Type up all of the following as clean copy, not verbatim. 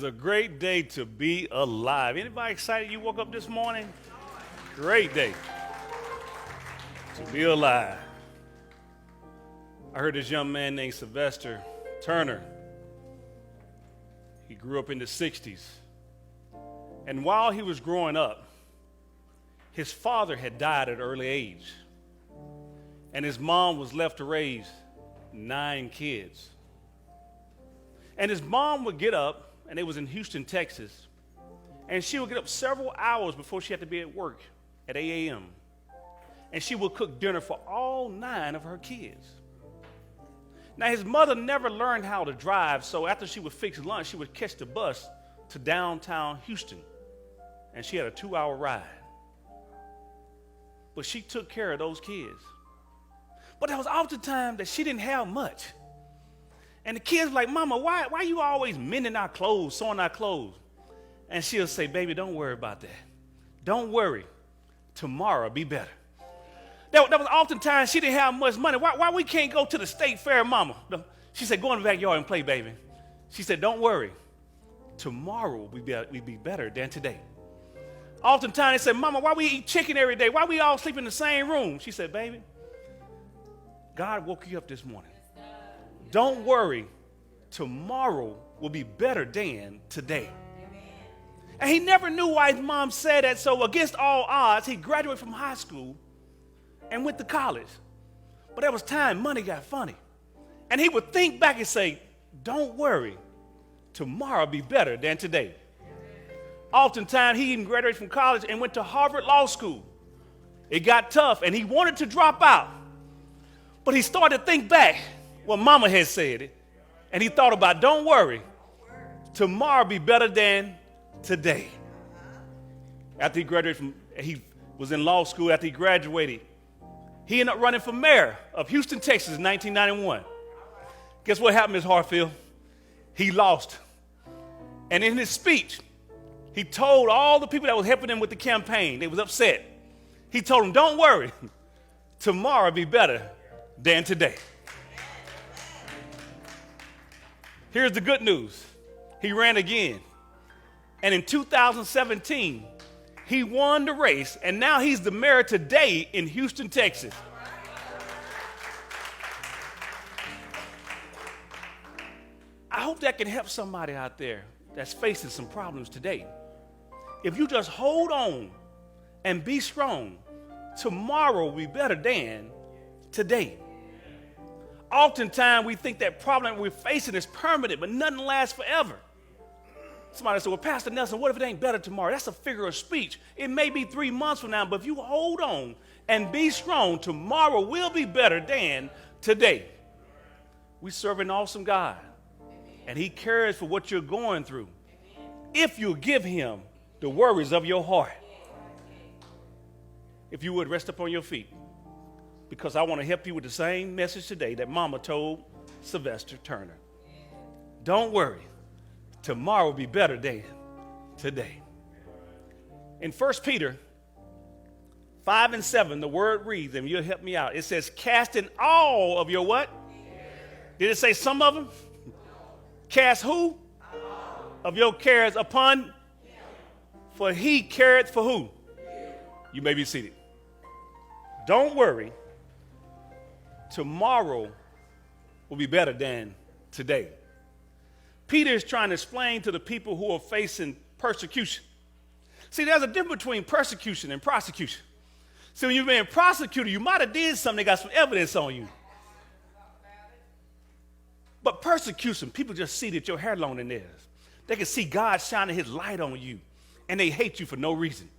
is a great day to be alive. Anybody excited you woke up this morning? Great day to be alive. I heard this young man named Sylvester Turner. He grew up in the 60s. And while he was growing up, his father had died at an early age. And his mom was left to raise 9 kids. And his mom would get up, and it was in Houston, Texas, and she would get up several hours before she had to be at work at 8 a.m. And she would cook dinner for all 9 of her kids. Now, his mother never learned how to drive, so after she would fix lunch, she would catch the bus to downtown Houston, and she had a 2-hour ride. But she took care of those kids. But there was often time that she didn't have much. And the kids were like, Mama, why are you always mending our clothes, sewing our clothes? And she'll say, baby, don't worry about that. Don't worry. Tomorrow will be better. That was oftentimes she didn't have much money. Why we can't go to the state fair, Mama? She said, go in the backyard and play, baby. She said, don't worry. Tomorrow will be better than today. Oftentimes they said, Mama, why we eat chicken every day? Why we all sleep in the same room? She said, baby, God woke you up this morning. Don't worry, tomorrow will be better than today. Amen. And he never knew why his mom said that, so against all odds, he graduated from high school and went to college. But there was time money got funny. And he would think back and say, don't worry, tomorrow will be better than today. Amen. Oftentimes, he even graduated from college and went to Harvard Law School. It got tough, and he wanted to drop out. But he started to think back what Mama had said it, and he thought about, don't worry, tomorrow be better than today. After he graduated he was in law school. After he graduated, he ended up running for mayor of Houston, Texas in 1991. Guess what happened, Ms. Hartfield? He lost. And in his speech, he told all the people that was helping him with the campaign, they was upset. He told them, don't worry, tomorrow be better than today. Here's the good news. He ran again. And in 2017, he won the race, and now he's the mayor today in Houston, Texas. I hope that can help somebody out there that's facing some problems today. If you just hold on and be strong, tomorrow will be better than today. Oftentimes, we think that problem we're facing is permanent, but nothing lasts forever. Somebody said, well, Pastor Nelson, what if it ain't better tomorrow? That's a figure of speech. It may be 3 months from now, but if you hold on and be strong, tomorrow will be better than today. We serve an awesome God, and he cares for what you're going through if you give him the worries of your heart. If you would, rest up on your feet, because I want to help you with the same message today that Mama told Sylvester Turner. Don't worry, tomorrow will be better than today. In 1 Peter 5:7, the word reads, and you'll help me out. It says, casting all of your what? Did it say some of them? Cast who? Of your cares upon him. For he careth for who? You may be seated. Don't worry. Tomorrow will be better than today. Peter is trying to explain to the people who are facing persecution. See, there's a difference between persecution and prosecution. See, when you're being prosecuted, you might have did something that got some evidence on you. But persecution, people just see that your hair longer than theirs. They can see God shining his light on you, and they hate you for no reason.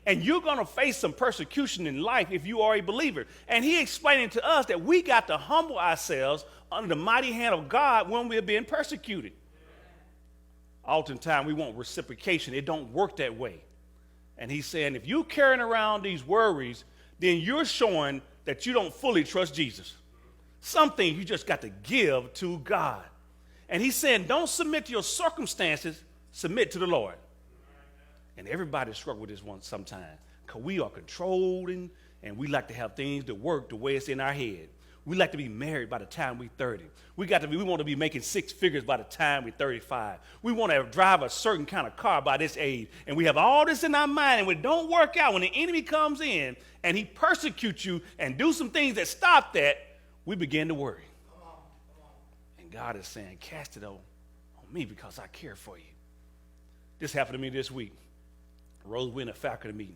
And you're going to face some persecution in life if you are a believer. And he explaining to us that we got to humble ourselves under the mighty hand of God when we're being persecuted. Oftentimes we want reciprocation. It don't work that way. And he's saying if you're carrying around these worries, then you're showing that you don't fully trust Jesus. Something you just got to give to God. And he's saying don't submit to your circumstances, submit to the Lord. And everybody struggle with this one sometimes because we are controlled and we like to have things that work the way it's in our head. We like to be married by the time we're 30. We want to be making six figures by the time we're 35. We want to drive a certain kind of car by this age. And we have all this in our mind, and when it don't work out, when the enemy comes in and he persecutes you and do some things that stop that, we begin to worry. And God is saying, cast it on me because I care for you. This happened to me this week. Rose, we're in a faculty meeting.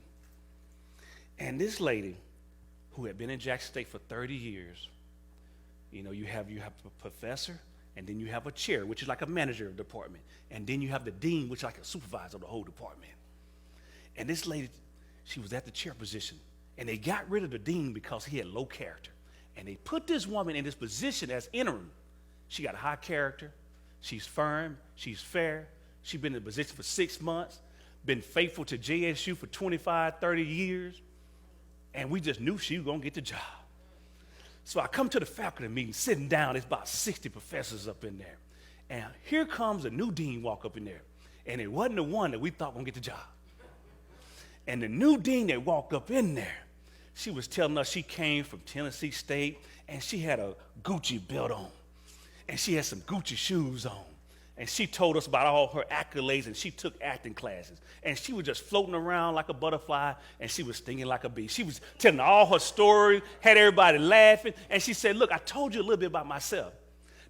And this lady, who had been in Jackson State for 30 years, you have a professor, and then you have a chair, which is like a manager of the department, and then you have the dean, which is like a supervisor of the whole department. And this lady, she was at the chair position, and they got rid of the dean because he had low character. And they put this woman in this position as interim. She got high character. She's firm. She's fair. She's been in the position for 6 months, been faithful to JSU for 25, 30 years, and we just knew she was going to get the job. So I come to the faculty meeting, sitting down. There's about 60 professors up in there. And here comes a new dean walk up in there. And it wasn't the one that we thought was going to get the job. And the new dean that walked up in there, she was telling us she came from Tennessee State, and she had a Gucci belt on. And she had some Gucci shoes on. And she told us about all her accolades, and she took acting classes. And she was just floating around like a butterfly, and she was stinging like a bee. She was telling all her stories, had everybody laughing. And she said, look, I told you a little bit about myself.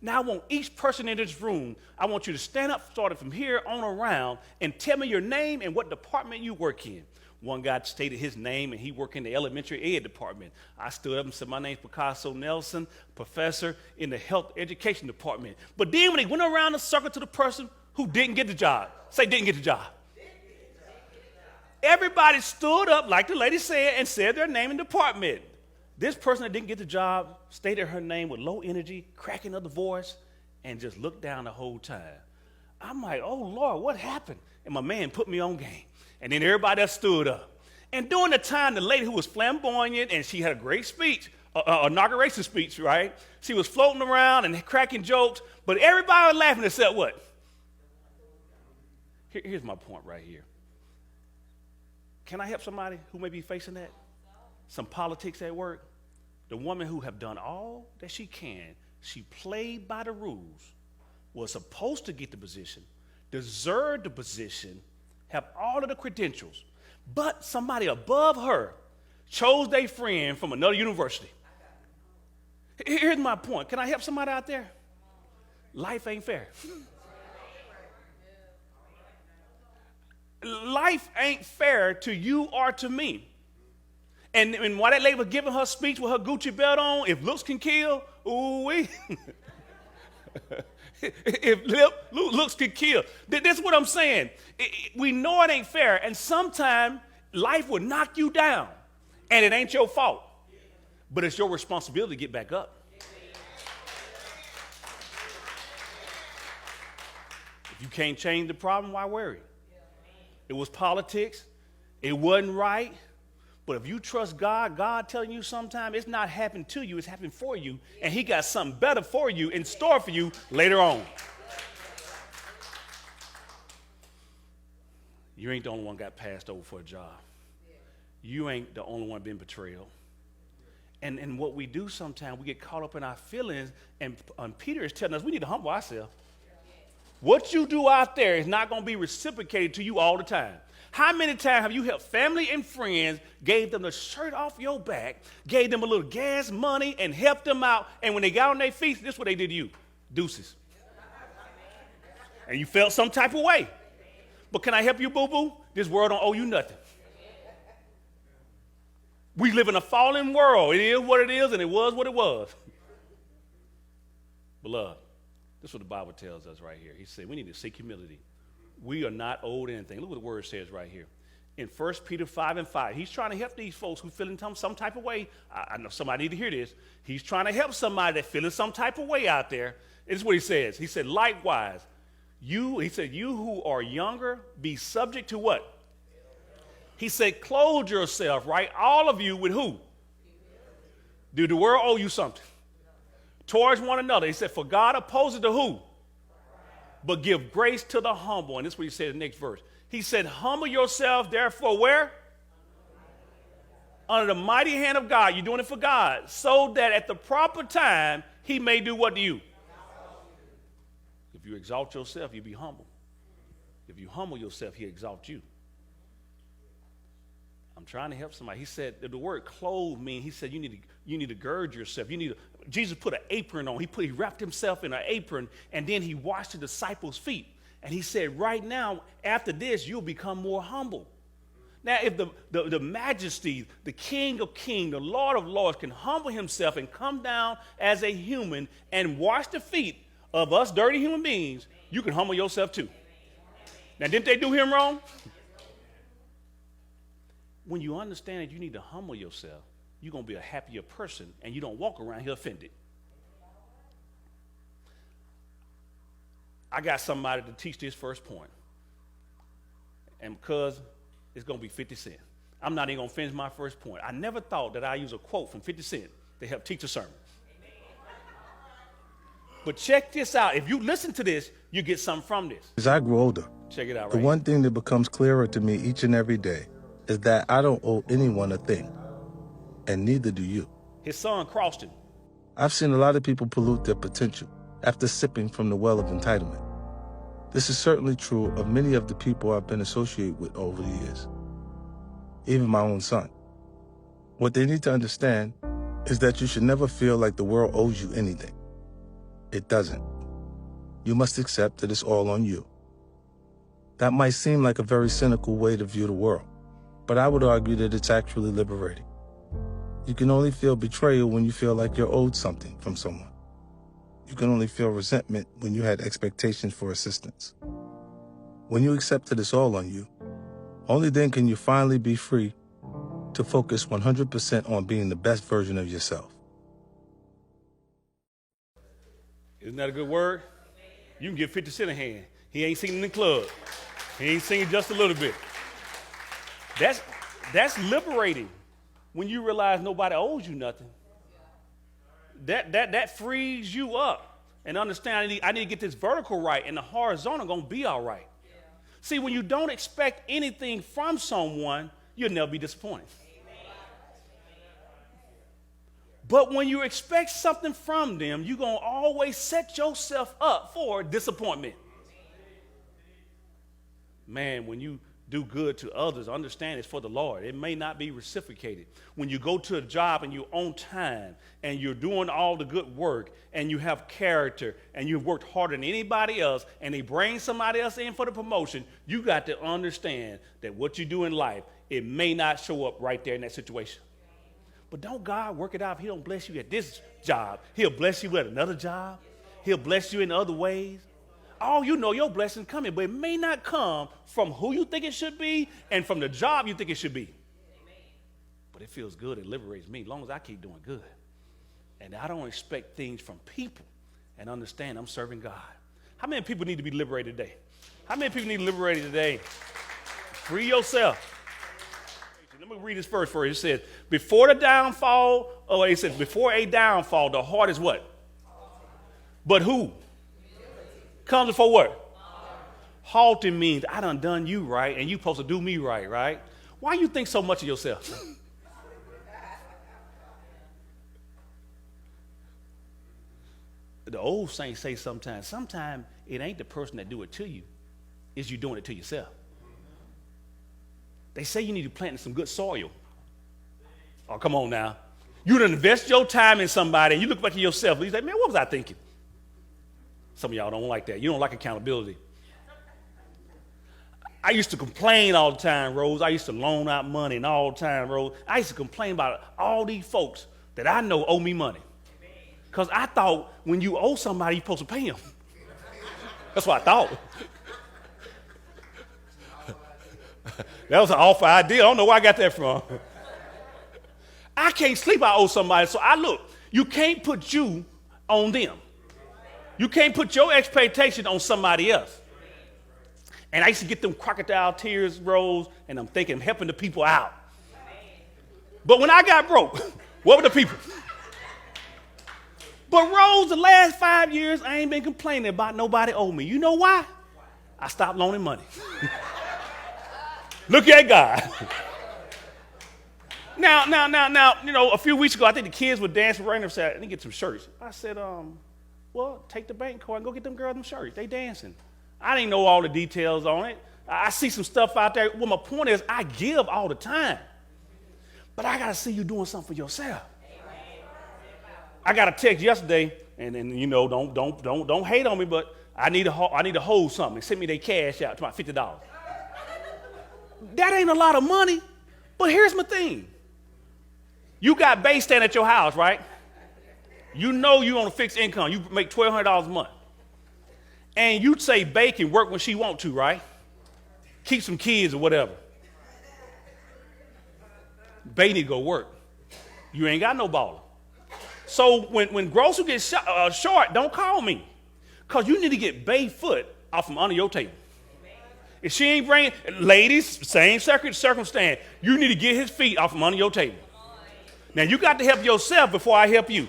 Now I want each person in this room, I want you to stand up, starting from here on around, and tell me your name and what department you work in. One guy stated his name, and he worked in the elementary ed department. I stood up and said, my name's Picasso Nelson, professor in the health education department. But then when they went around the circle to the person who didn't get the job, say didn't get the job. Everybody stood up, like the lady said, and said their name and department. This person that didn't get the job stated her name with low energy, cracking of the voice, and just looked down the whole time. I'm like, oh, Lord, what happened? And my man put me on game. And then everybody else stood up. And during the time, the lady who was flamboyant, and she had a great speech, inauguration speech, right? She was floating around and cracking jokes, but everybody was laughing except what? Here's my point right here. Can I help somebody who may be facing that? Some politics at work? The woman who have done all that she can, she played by the rules, was supposed to get the position, deserved the position, have all of the credentials, but somebody above her chose their friend from another university. Here's my point. Can I help somebody out there? Life ain't fair. Life ain't fair to you or to me. And while that lady was giving her speech with her Gucci belt on, if looks can kill, ooh-wee. If looks can kill. That's what I'm saying. We know it ain't fair, and sometimes life will knock you down, and it ain't your fault, but it's your responsibility to get back up. If you can't change the problem, why worry? It was politics. It wasn't right. But if you trust God, God telling you sometime it's not happening to you, it's happening for you, and he got something better for you in store for you later on. You ain't the only one got passed over for a job. You ain't the only one been betrayed. And what we do sometimes, we get caught up in our feelings, and Peter is telling us we need to humble ourselves. What you do out there is not going to be reciprocated to you all the time. How many times have you helped family and friends, gave them the shirt off your back, gave them a little gas money, and helped them out, and when they got on their feet, this is what they did to you. Deuces. And you felt some type of way. But can I help you, boo-boo? This world don't owe you nothing. We live in a fallen world. It is what it is, and it was what it was. Beloved, this is what the Bible tells us right here. He said we need to seek humility. We are not owed anything. Look what the word says right here. In 1 Peter 5:5, he's trying to help these folks who feel in some type of way. I know somebody need to hear this. He's trying to help somebody that feeling some type of way out there. This is what he says. He said, likewise, you who are younger, be subject to what? He said, clothe yourself, right? All of you with who? Do the world owe you something? Towards one another. He said, for God opposes the who? But give grace to the humble. And this is what he said in the next verse. He said, humble yourself, therefore, where? Under the mighty hand of God, you're doing it for God, so that at the proper time, he may do what to you? If you exalt yourself, you be humble. If you humble yourself, he exalts you. I'm trying to help somebody. He said the word clothe means, he said you need to gird yourself. Jesus put an apron on. He wrapped himself in an apron, and then he washed the disciples' feet. And he said, right now, after this, you'll become more humble. Now, if the majesty, the King of Kings, the Lord of Lords can humble himself and come down as a human and wash the feet of us dirty human beings, you can humble yourself too. Now, didn't they do him wrong? When you understand that you need to humble yourself, you're going to be a happier person, and you don't walk around here offended. I got somebody to teach this first point. And because it's going to be 50 Cent, I'm not even going to finish my first point. I never thought that I'd use a quote from 50 Cent to help teach a sermon. But check this out. If you listen to this, you get something from this. As I grow older, check it out right the here. one thing that becomes clearer to me each and every day is that I don't owe anyone a thing, and neither do you. His son crossed him. I've seen a lot of people pollute their potential after sipping from the well of entitlement. This is certainly true of many of the people I've been associated with over the years, even my own son. What they need to understand is that you should never feel like the world owes you anything. It doesn't. You must accept that it's all on you. That might seem like a very cynical way to view the world, but I would argue that it's actually liberating. You can only feel betrayal when you feel like you're owed something from someone. You can only feel resentment when you had expectations for assistance. When you accept that it's all on you, only then can you finally be free to focus 100% on being the best version of yourself. Isn't that a good word? You can give 50 Cent a hand. He ain't singing in the club. He ain't singing just a little bit. That's liberating when you realize nobody owes you nothing. That frees you up and understand I need to get this vertical right, and the horizontal going to be all right. Yeah. See, when you don't expect anything from someone, you'll never be disappointed. But when you expect something from them, you're going to always set yourself up for disappointment. Man, when you do good to others, understand it's for the Lord. It may not be reciprocated. When you go to a job and you're on time and you're doing all the good work and you have character and you've worked harder than anybody else and they bring somebody else in for the promotion, you got to understand that what you do in life, it may not show up right there in that situation. But don't God work it out if he don't bless you at this job? He'll bless you at another job. He'll bless you in other ways. All you know, your blessing coming, but it may not come from who you think it should be and from the job you think it should be. Amen. But it feels good. It liberates me as long as I keep doing good. And I don't expect things from people and understand I'm serving God. How many people need to be liberated today? How many people need to be liberated today? Free yourself. Let me read this verse for you. It says, before a downfall, the heart is what? But who? Comes before what? Halting means I done you right, and you supposed to do me right, right? Why you think so much of yourself? The old saints say sometimes it ain't the person that do it to you, it's you doing it to yourself. They say you need to plant in some good soil. Oh, come on now. You done invest your time in somebody, and you look back at yourself, and you say, man, what was I thinking? Some of y'all don't like that. You don't like accountability. I used to complain all the time, Rose. I used to loan out money and all the time, Rose. I used to complain about all these folks that I know owe me money. Because I thought when you owe somebody, you're supposed to pay them. That's what I thought. That was an awful idea. I don't know where I got that from. I can't sleep, I owe somebody. So you can't put you on them. You can't put your expectation on somebody else. And I used to get them crocodile tears, Rose, and I'm thinking, I'm helping the people out. But when I got broke, what were the people? But Rose, the last 5 years, I ain't been complaining about nobody owe me. You know why? I stopped loaning money. Look at God. Now, a few weeks ago, I think the kids were dancing right and said, "Let me get some shirts." I said, well, take the bank card and go get them girls them shirts. They dancing. I didn't know all the details on it. I see some stuff out there. Well, my point is, I give all the time. But I got to see you doing something for yourself. I got a text yesterday, and don't hate on me, but I need to hold something. They sent me their cash out to about $50. That ain't a lot of money, but here's my thing. You got Bay stand at your house, right? You know you on a fixed income. You make $1,200 a month. And you say Bay can work when she want to, right? Keep some kids or whatever. Bay need to go work. You ain't got no baller. So when grocery gets short, don't call me. Because you need to get Bay foot off from under your table. If she ain't bringing, ladies, same circumstance, you need to get his feet off from under your table. Now, you got to help yourself before I help you.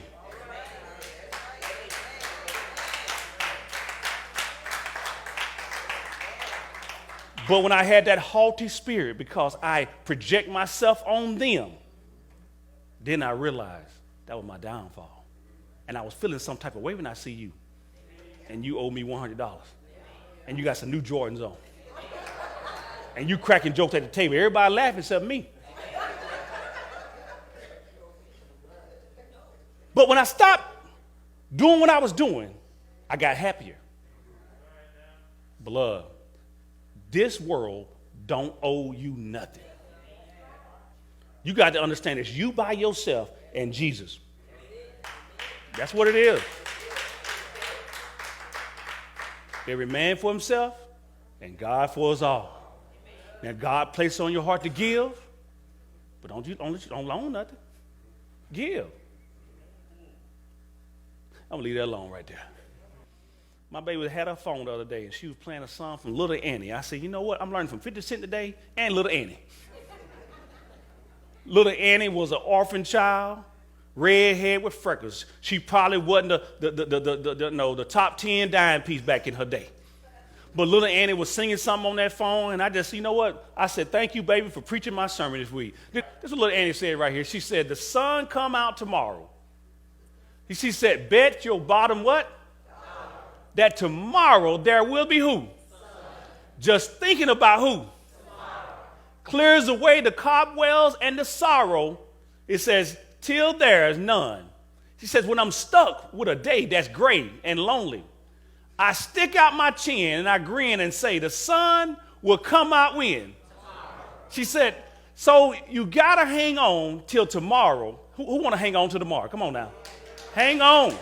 But when I had that haughty spirit because I project myself on them, then I realized that was my downfall. And I was feeling some type of way when I see you. And you owe me $100. And you got some new Jordans on. And you cracking jokes at the table. Everybody laughing except me. But when I stopped doing what I was doing, I got happier. Beloved, this world don't owe you nothing. You got to understand it's you by yourself and Jesus. That's what it is. Every man for himself and God for us all. Now, God placed on your heart to give, but don't loan nothing. Give. I'm going to leave that alone right there. My baby had her phone the other day, and she was playing a song from Little Annie. I said, you know what? I'm learning from 50 Cent today and Little Annie. Little Annie was an orphan child, redhead with freckles. She probably wasn't the top 10 dime piece back in her day. But Little Annie was singing something on that phone, and I just, you know what? I said, thank you, baby, for preaching my sermon this week. This is what Little Annie said right here. She said, the sun come out tomorrow. She said, bet your bottom what? That tomorrow there will be who? Just thinking about who? Clears away the cobwebs and the sorrow. It says, till there's none. She says, when I'm stuck with a day that's gray and lonely, I stick out my chin and I grin and say, the sun will come out when? She said, so you got to hang on till tomorrow. Who want to hang on till tomorrow? Come on now. Hang on.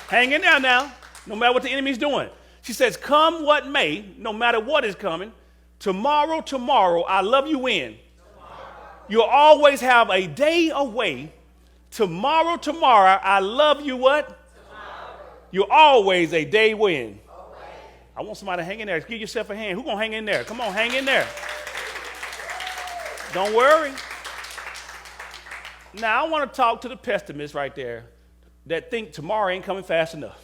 Hang in there now, no matter what the enemy's doing. She says, come what may, no matter what is coming, tomorrow, I love you when? You'll always have a day away. Tomorrow, I love you what? You're always a day when? I want somebody to hang in there. Give yourself a hand. Who's going to hang in there? Come on, hang in there. Don't worry. Now, I want to talk to the pessimists right there that think tomorrow ain't coming fast enough.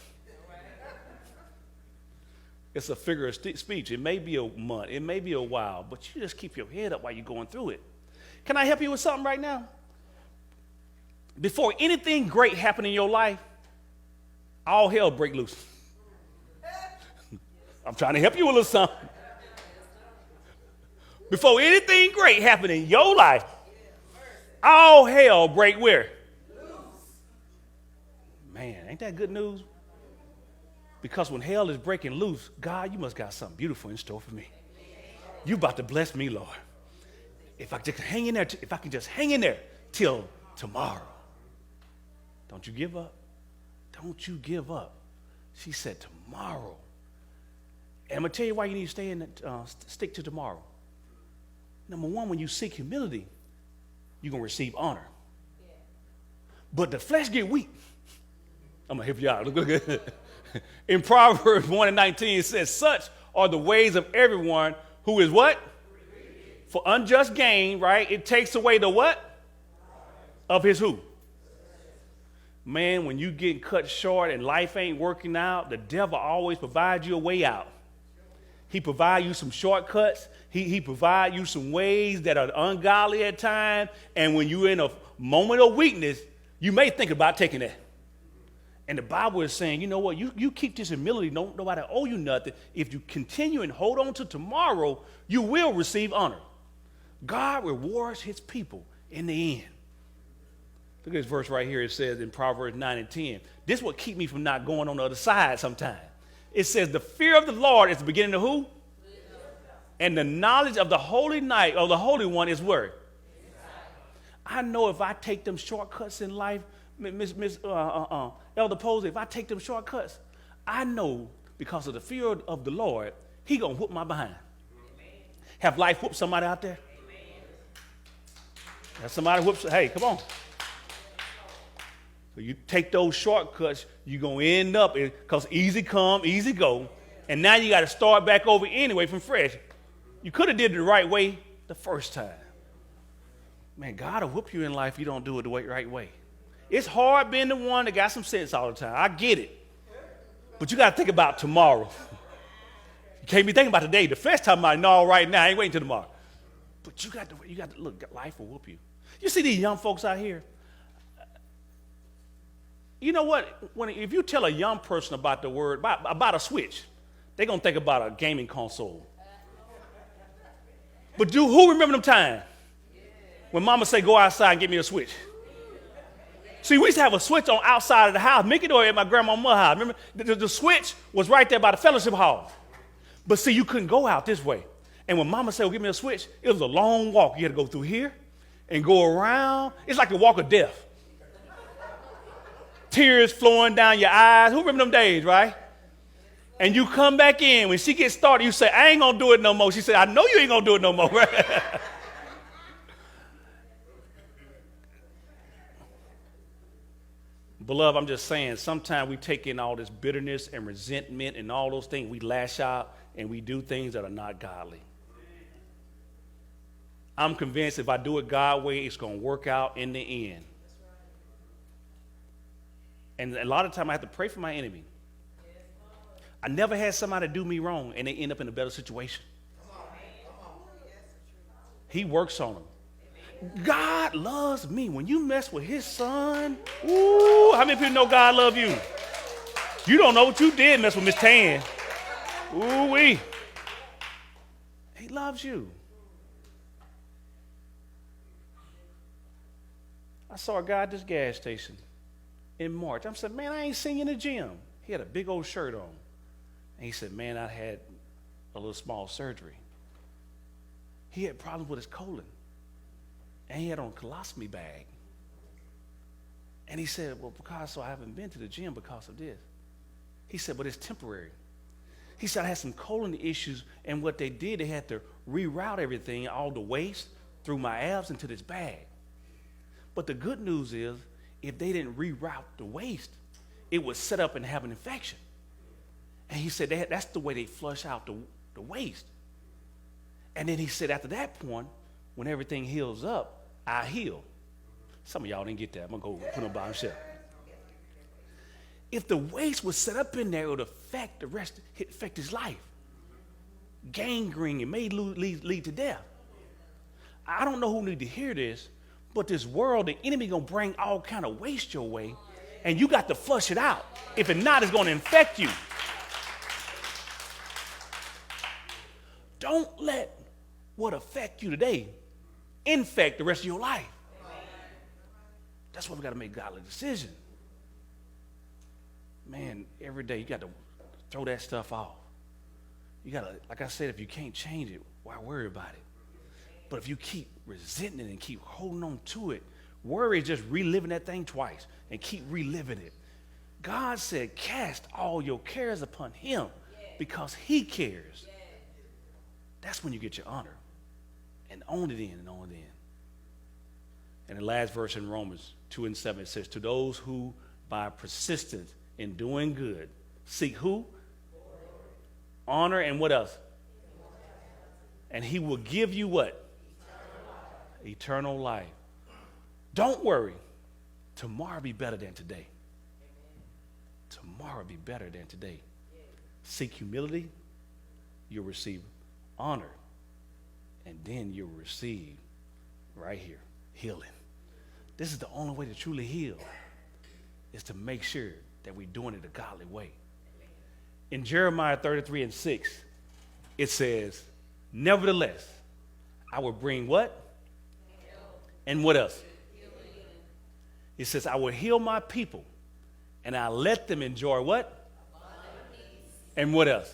It's a figure of speech. It may be a month. It may be a while, but you just keep your head up while you're going through it. Can I help you with something right now? Before anything great happen in your life, all hell break loose. I'm trying to help you with a little something. Before anything great happen in your life, all hell break where? Man, ain't that good news? Because when hell is breaking loose, God, you must got something beautiful in store for me. You about to bless me, Lord. If I can just hang in there till tomorrow. Don't you give up. Don't you give up. She said tomorrow. And I'm going to tell you why you need to stay in stick to tomorrow. Number one, when you seek humility, you're going to receive honor. But the flesh get weak. I'm going to help you out. Look good. In Proverbs 1:19, it says, such are the ways of everyone who is what? For unjust gain, right? It takes away the what? Of his who? Man, when you get cut short and life ain't working out, the devil always provides you a way out. He provide you some shortcuts. He provide you some ways that are ungodly at times. And when you're in a moment of weakness, you may think about taking that. And the Bible is saying, you know what, you keep this humility, don't nobody owe you nothing. If you continue and hold on to tomorrow, you will receive honor. God rewards his people in the end. Look at this verse right here. It says in Proverbs 9 and 10. This is what keep me from not going on the other side sometimes. It says, the fear of the Lord is the beginning of who? And the knowledge of the Holy Night, or the Holy One, is where? I know if I take them shortcuts in life, Elder Posey, if I take them shortcuts, I know because of the fear of the Lord, he going to whoop my behind. Amen. Have life whoop somebody out there? Amen. Have somebody whoop, hey, come on. So you take those shortcuts, you're going to end up, because easy come, easy go, and now you got to start back over anyway from fresh. You could have did it the right way the first time. Man, God will whoop you in life if you don't do it the right way. It's hard being the one that got some sense all the time. I get it. But you got to think about tomorrow. You can't be thinking about today. The first time I know right now, I ain't waiting till tomorrow. But you got to look, life will whoop you. You see these young folks out here? You know what? If you tell a young person about the word, about a switch, they're going to think about a gaming console. But who remember them times when mama say, go outside and get me a switch? See, we used to have a switch on outside of the house. Mickey door at my grandma's house. Remember, the switch was right there by the fellowship hall. But see, you couldn't go out this way. And when mama said, well, give me a switch, it was a long walk. You had to go through here and go around. It's like the walk of death. Tears flowing down your eyes. Who remember them days, right? And you come back in. When she gets started, you say, I ain't going to do it no more. She said, I know you ain't going to do it no more. Beloved, I'm just saying, sometimes we take in all this bitterness and resentment and all those things. We lash out and we do things that are not godly. I'm convinced if I do it God's way, it's going to work out in the end. And a lot of times I have to pray for my enemy. I never had somebody do me wrong and they end up in a better situation. He works on them. God loves me. When you mess with his son, ooh, how many people know God love you? You don't know what you did mess with Miss Tan. Ooh-wee. He loves you. I saw a guy at this gas station in March. I said, man, I ain't seen you in the gym. He had a big old shirt on. And he said, man, I had a little small surgery. He had problems with his colon. And he had on a colostomy bag. And he said, well, because I haven't been to the gym because of this. He said, but it's temporary. He said, I had some colon issues, and what they did, they had to reroute everything, all the waste, through my abs into this bag. But the good news is, if they didn't reroute the waste, it would set up and have an infection. And he said, that's the way they flush out the waste. And then he said, after that point, when everything heals up, I heal. Some of y'all didn't get that. I'm going to go put them by himself. If the waste was set up in there, it would affect the rest, affect his life. Gangrene, it may lead to death. I don't know who need to hear this, but this world, the enemy going to bring all kind of waste your way, and you got to flush it out. If it not, it's going to infect you. Don't let what affect you today infect the rest of your life. That's why we got to make godly decisions. Man, every day you got to throw that stuff off. You got to, like I said, if you can't change it, why worry about it? But if you keep resenting it and keep holding on to it, worry is just reliving that thing twice and keep reliving it. God said, cast all your cares upon him because he cares. That's when you get your honor. And on it in and on it in. And the last verse in Romans 2 and 7, it says, to those who by persistence in doing good seek who? Honor and what else? And he will give you what? Eternal life. Don't worry. Tomorrow be better than today. Tomorrow be better than today. Seek humility. you'll receive honor. And then you'll receive, right here, healing. This is the only way to truly heal, is to make sure that we're doing it a godly way. In Jeremiah 33:6, it says, nevertheless, I will bring what? And what else? It says, I will heal my people, and I let them enjoy what? And what else?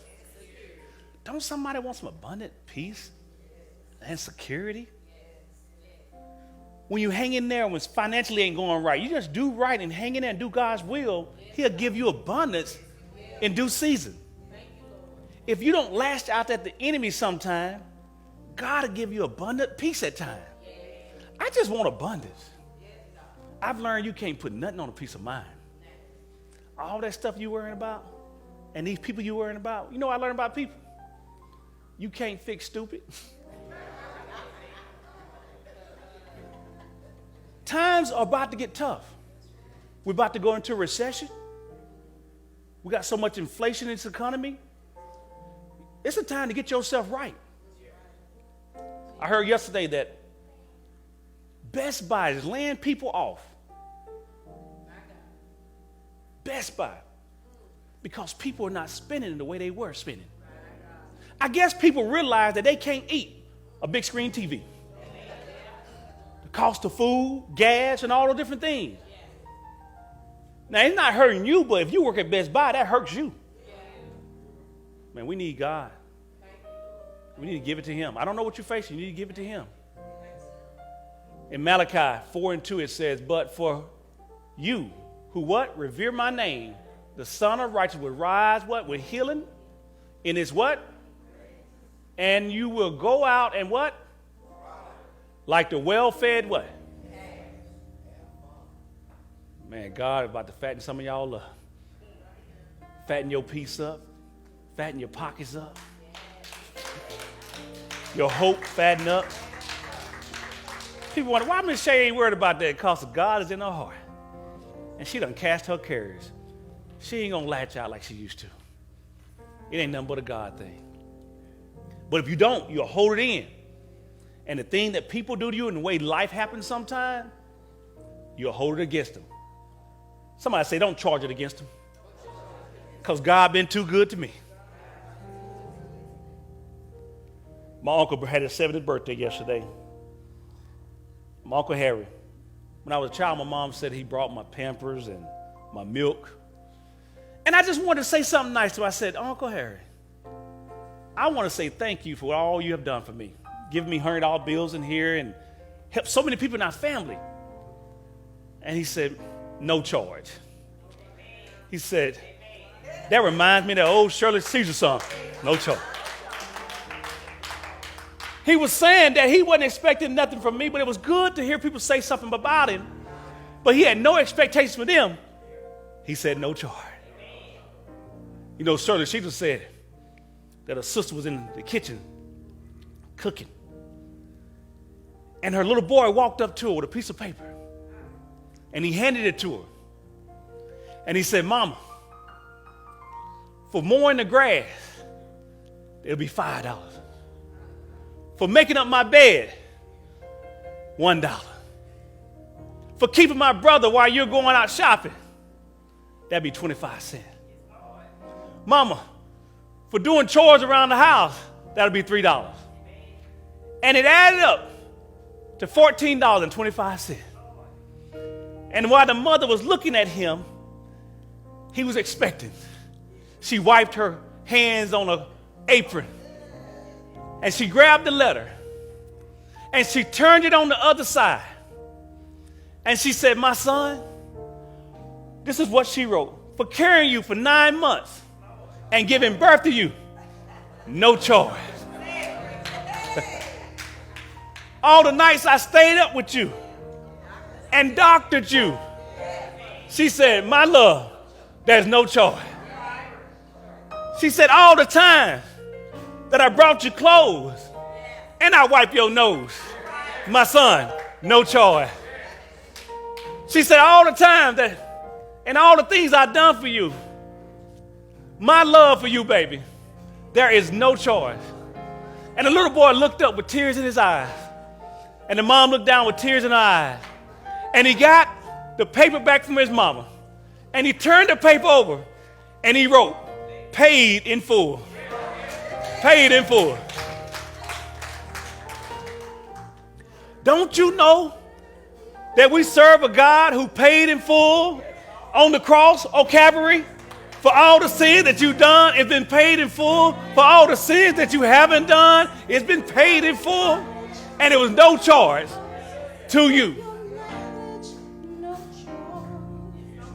Don't somebody want some abundant peace and security? When you hang in there when financially ain't going right, you just do right and hang in there and do God's will, he'll give you abundance in due season. If you don't lash out at the enemy sometime, God will give you abundant peace at times. I just want abundance. I've learned you can't put nothing on a peace of mind. All that stuff you worrying about and these people you worrying about, you know what I learned about people? You can't fix stupid. Times are about to get tough. We're about to go into a recession. We got so much inflation in this economy. It's a time to get yourself right. I heard yesterday that Best Buy is laying people off. Best Buy. Because people are not spending the way they were spending. I guess people realize that they can't eat a big screen TV. The cost of food, gas, and all the different things. Now, it's not hurting you, but if you work at Best Buy, that hurts you. Man, we need God. We need to give it to him. I don't know what you're facing. You need to give it to him. In Malachi 4:2, it says, but for you who what? Revere my name, the Son of Righteousness will rise what? With healing in his what? And you will go out and what? Like the well-fed what? Man, God is about to fatten some of y'all up. Fatten your peace up. Fatten your pockets up. Your hope fatten up. People wonder, why Miss Shay ain't worried about that? Because God is in her heart. And she done cast her cares. She ain't going to latch out like she used to. It ain't nothing but a God thing. But if you don't, you'll hold it in. And the thing that people do to you and the way life happens sometimes, you'll hold it against them. Somebody say, don't charge it against them. Because God been too good to me. My uncle had his 70th birthday yesterday. My Uncle Harry. When I was a child, my mom said he brought my Pampers and my milk. And I just wanted to say something nice to him. I said, Uncle Harry, I want to say thank you for all you have done for me. Giving me $100 bills in here and helped so many people in our family. And he said, no charge. He said, that reminds me of that old Shirley Caesar song, no charge. He was saying that he wasn't expecting nothing from me, but it was good to hear people say something about him. But he had no expectations for them. He said, no charge. You know, Shirley Caesar said that her sister was in the kitchen cooking. And her little boy walked up to her with a piece of paper. And he handed it to her. And he said, Mama, for mowing the grass, it'll be $5. For making up my bed, $1. For keeping my brother while you're going out shopping, that'd be 25 cents. Mama, for doing chores around the house, that'll be $3. And it added up to $14.25. And while the mother was looking at him, he was expecting. She wiped her hands on an apron. And she grabbed the letter. And she turned it on the other side. And she said, my son, this is what she wrote. For carrying you for 9 months and giving birth to you, no charge. All the nights I stayed up with you and doctored you. She said, my love, there's no charge. She said, all the time that I brought you clothes and I wipe your nose, my son, no charge. She said, all the time that, and all the things I've done for you, my love for you, baby, There is no charge. And the little boy looked up with tears in his eyes. And the mom looked down with tears in her eyes. And he got the paper back from his mama. And he turned the paper over. And he wrote, paid in full. Paid in full. Don't you know that we serve a God who paid in full on the cross, on Calvary? For all the sins that you've done, it's been paid in full. For all the sins that you haven't done, it's been paid in full. And it was no charge to you.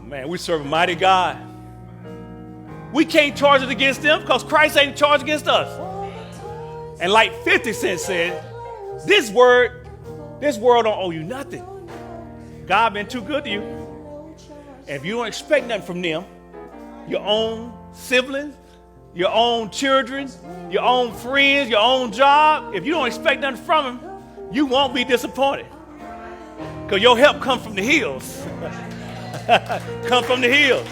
Man, we serve a mighty God. We can't charge it against them because Christ ain't charged against us. And like 50 Cent said, this world don't owe you nothing. God been too good to you. And if you don't expect nothing from them, your own siblings, your own children, your own friends, your own job, if you don't expect nothing from them, you won't be disappointed. Because your help comes from the hills. Come from the hills.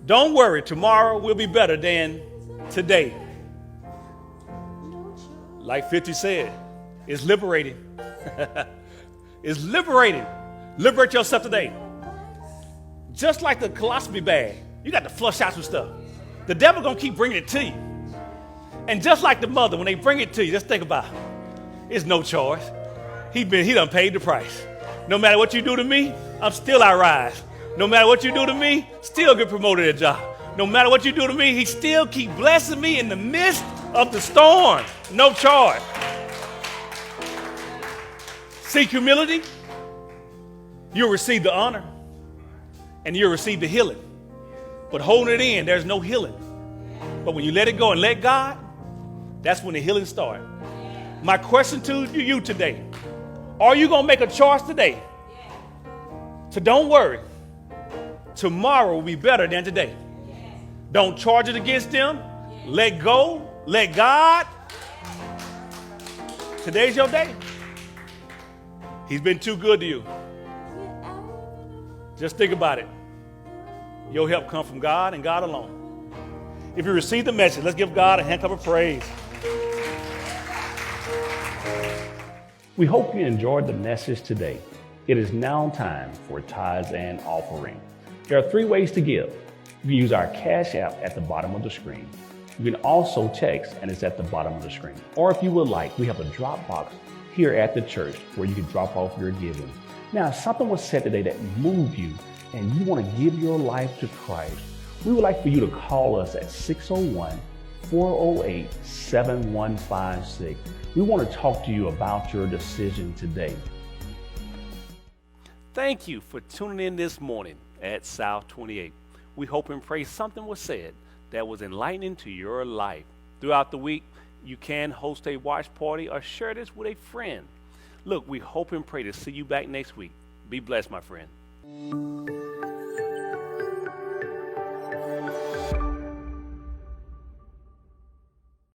Don't worry, tomorrow will be better than today. Like 50 said, it's liberating. It's liberating. Liberate yourself today. Just like the colostomy bag, you got to flush out some stuff. The devil gonna keep bringing it to you. And just like the mother, when they bring it to you, just think about it. It's no charge. He done paid the price. No matter what you do to me, I'm still I rise. No matter what you do to me, still get promoted at a job. No matter what you do to me, he still keep blessing me in the midst of the storm. No charge. Seek humility, you'll receive the honor, and you'll receive the healing. But holding it in, there's no healing. But when you let it go and let God, that's when the healing starts. My question to you today, are you going to make a choice today? So don't worry. Tomorrow will be better than today. Don't charge it against them. Let go. Let God. Today's your day. He's been too good to you. Just think about it. Your help comes from God and God alone. If you receive the message, let's give God a hand clap of praise. We hope you enjoyed the message today. It is now time for tithes and offering. There are 3 ways to give. You can use our Cash App at the bottom of the screen. You can also text, and it's at the bottom of the screen. Or if you would like, we have a drop box here at the church where you can drop off your giving. Now, if something was said today that moved you and you want to give your life to Christ, we would like for you to call us at 601-408-7156. We want to talk to you about your decision today. Thank you for tuning in this morning at South 28. We hope and pray something was said that was enlightening to your life. Throughout the week, you can host a watch party or share this with a friend. Look, we hope and pray to see you back next week. Be blessed, my friend.